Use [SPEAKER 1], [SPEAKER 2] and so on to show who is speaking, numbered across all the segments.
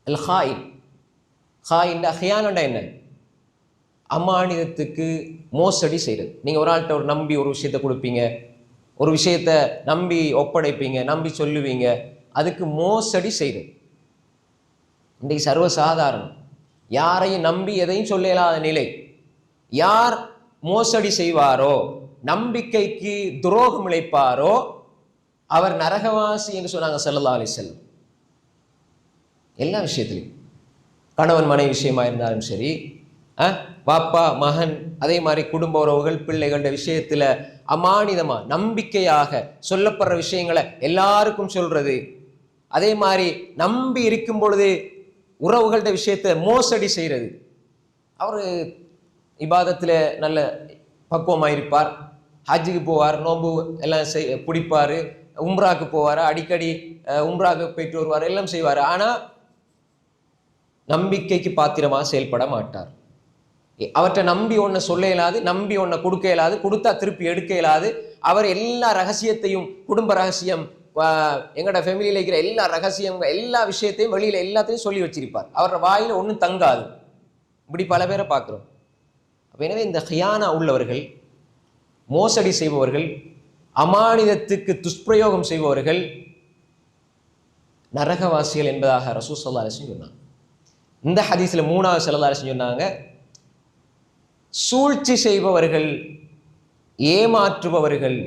[SPEAKER 1] அல் ஹாயின். ஹாயின் ஹியானண்டா என்ன? அமானிதத்துக்கு மோசடி செய்கிறது. நீங்கள் ஒரு ஆள்கிட்ட ஒரு நம்பி ஒரு விஷயத்தை கொடுப்பீங்க, ஒரு விஷயத்தை நம்பி ஒப்படைப்பீங்க, நம்பி சொல்லுவீங்க, அதுக்கு மோசடி செய்கிறது இன்றைக்கு சர்வசாதாரணம். யாரையும் நம்பி எதையும் சொல்ல இயலாத நிலை. யார் மோசடி செய்வாரோ, நம்பிக்கைக்கு துரோகம் இழைப்பாரோ, அவர் நரகவாசி என்று சொன்னாங்க ஸல்லல்லாஹு அலைஹி வஸல்லம். எல்லா விஷயத்திலையும், கணவன் மனைவி விஷயமா இருந்தாலும் சரி, பாப்பா மகன், அதே மாதிரி குடும்ப உறவுகள் பிள்ளைகள விஷயத்துல அமானிதமா நம்பிக்கையாக சொல்லப்படுற விஷயங்களை எல்லாருக்கும் சொல்றது. அதே மாதிரி நம்பி இருக்கும் பொழுது உறவுகள விஷயத்தை மோசடி செய்யறது. அவரு இபாதத்துல நல்ல பக்குவமாக இருப்பார், ஹஜ்ஜுக்கு போவார், நோம்பு எல்லாம் பிடிப்பார், உம்ராக்கு போவார், அடிக்கடி உம்ராக்கு போயிட்டு வருவார், எல்லாம் செய்வார். ஆனால் நம்பிக்கைக்கு பாத்திரமாக செயல்பட மாட்டார். அவற்றை நம்பி ஒன்றை சொல்ல இயலாது, நம்பி ஒன்றை கொடுக்க இயலாது, கொடுத்தா திருப்பி எடுக்க இயலாது. அவர் எல்லா ரகசியத்தையும், குடும்ப ரகசியம், எங்களோட ஃபேமிலியில் இருக்கிற எல்லா ரகசியம், எல்லா விஷயத்தையும் வெளியில் எல்லாத்தையும் சொல்லி வச்சிருப்பார். அவரோட வாயில் ஒன்றும் தங்காது. இப்படி பல பேரை பார்க்குறோம். எனவே இந்த ஹியானா உள்ளவர்கள், மோசடி செய்பவர்கள், அமானிதத்துக்கு துஷ்பிரயோகம் செய்பவர்கள் நரகவாசிகள் என்பதாக ரசூல் ஸல்லல்லாஹு அலைஹி வஸல்லம் சொன்னாங்க. இந்த ஹதீஸ்ல மூணாவது ஸல்லல்லாஹு அலைஹி வஸல்லம் சொன்னாங்க, சூழ்ச்சி செய்பவர்கள், ஏமாற்றுபவர்கள்,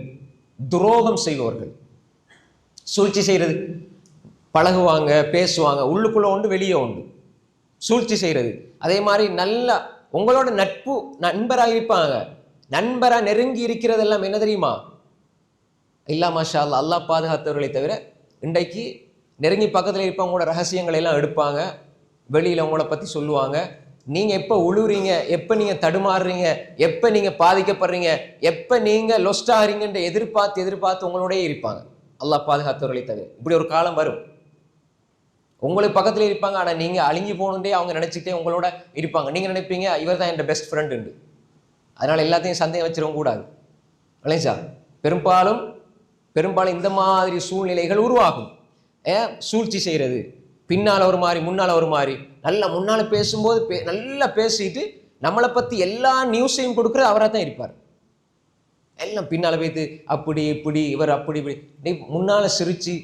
[SPEAKER 1] துரோகம் செய்பவர்கள். சூழ்ச்சி செய்யறது, பழகுவாங்க, பேசுவாங்க, உள்ளுக்குள்ள உண்டு வெளியே உண்டு. சூழ்ச்சி செய்யறது. அதே மாதிரி நல்லா உங்களோட நட்பு நண்பராக இருப்பாங்க. நண்பராக நெருங்கி இருக்கிறது எல்லாம் என்ன தெரியுமா? இல்லா மாஷா அல்லாஹ், அல்லாஹ் பாதுகாத்தவர்களை தவிர இன்றைக்கு நெருங்கி பக்கத்தில் இருப்பவங்களோட ரகசியங்களை எல்லாம் எடுப்பாங்க, வெளியில் உங்களை பற்றி சொல்லுவாங்க. நீங்கள் எப்போ உழுவுறீங்க, எப்போ நீங்கள் தடுமாறுறீங்க, எப்போ நீங்கள் பாதிக்கப்படுறீங்க, எப்போ நீங்கள் லொஸ்ட் ஆகிறீங்கன்ற எதிர்பார்த்து உங்களோடய இருப்பாங்க. அல்லாஹ் பாதுகாத்தவர்களை தவிர இப்படி ஒரு காலம் வரும். உங்களுக்கு பக்கத்தில் இருப்பாங்க, ஆனால் நீங்கள் அழிஞ்சு போகணுன்றே அவங்க நினச்சிக்கிட்டே உங்களோட இருப்பாங்க. நீங்கள் நினைப்பீங்க இவர் தான் என் பெஸ்ட் ஃப்ரெண்டு உண்டு. அதனால் எல்லாத்தையும் சந்தேகம் வச்சிடவும் கூடாது. இல்லைங்களா? பெரும்பாலும் இந்த மாதிரி சூழ்நிலைகள் உருவாகும். சூழ்ச்சி செய்கிறது, பின்னால் ஒரு மாதிரி முன்னால் ஒரு மாதிரி, நல்லா முன்னால் பேசும்போது நல்லா பேசிட்டு நம்மளை பற்றி எல்லா நியூஸையும் கொடுக்குற அவராக தான் இருப்பார். எல்லாம் பின்னால் போய்த்து அப்படி இப்படி, இவர் அப்படி இப்படி, முன்னால் சிரித்து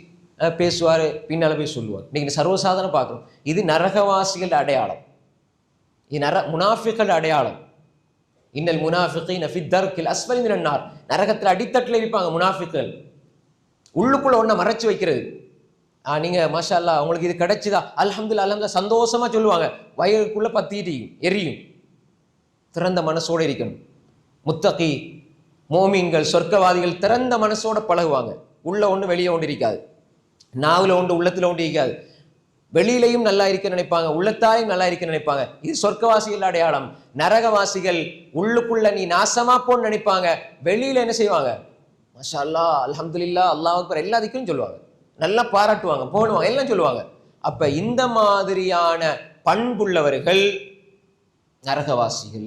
[SPEAKER 1] பேசுவார், பின்னால் போய் சொல்லுவார். இன்னைக்கு சர்வசாதாரணம் பார்க்குறோம். இது நரகவாசிகளோட அடையாளம், இது முனாஃபிக்களோட அடையாளம். இன்னல் முனாஃபிகீன ஃபி தர்கில் அஸ்ஃபலி மினன் நார். நரகத்தில் அடித்தட்டில் இருப்பாங்க முனாஃபிக்கள். உள்ளுக்குள்ள ஒன்றை மறைச்சு வைக்கிறது. நீங்கள் மாஷா அல்லாஹ் உங்களுக்கு இது கிடைச்சிதா, அல்ஹம்துலில்லாஹ் அல்ஹம்துலில்லாஹ் சந்தோஷமாக சொல்லுவாங்க. வயிறுக்குள்ளே பற்றிட்டு எரியும். திறந்த மனசோடு இருக்கணும். முத்தகி மோமீன்கள், சொர்க்கவாதிகள் திறந்த மனசோட பழகுவாங்க. உள்ள ஒன்று வெளியே ஒன்று இருக்காது, நாவில் ஒன்று உள்ளத்தில் ஒன்று இருக்காது. வெளியிலையும் நல்லா இருக்க நினைப்பாங்க, உள்ளத்தாலையும் நல்லா இருக்க நினைப்பாங்க. இது சொர்க்கவாசிகள் அடையாளம். நரகவாசிகள் உள்ளுக்குள்ள நீ நாசமா போன்னு நினைப்பாங்க, வெளியில என்ன செய்வாங்க, மாஷா அல்லாஹ் அல்ஹம்துலில்லாஹ் அல்லாஹ் அக்பர் எல்லாத்துக்கும் சொல்லுவாங்க, நல்லா பாராட்டுவாங்க, போடுவாங்க, எல்லாம் சொல்லுவாங்க. அப்ப இந்த மாதிரியான பண்புள்ளவர்கள் நரகவாசிகள்.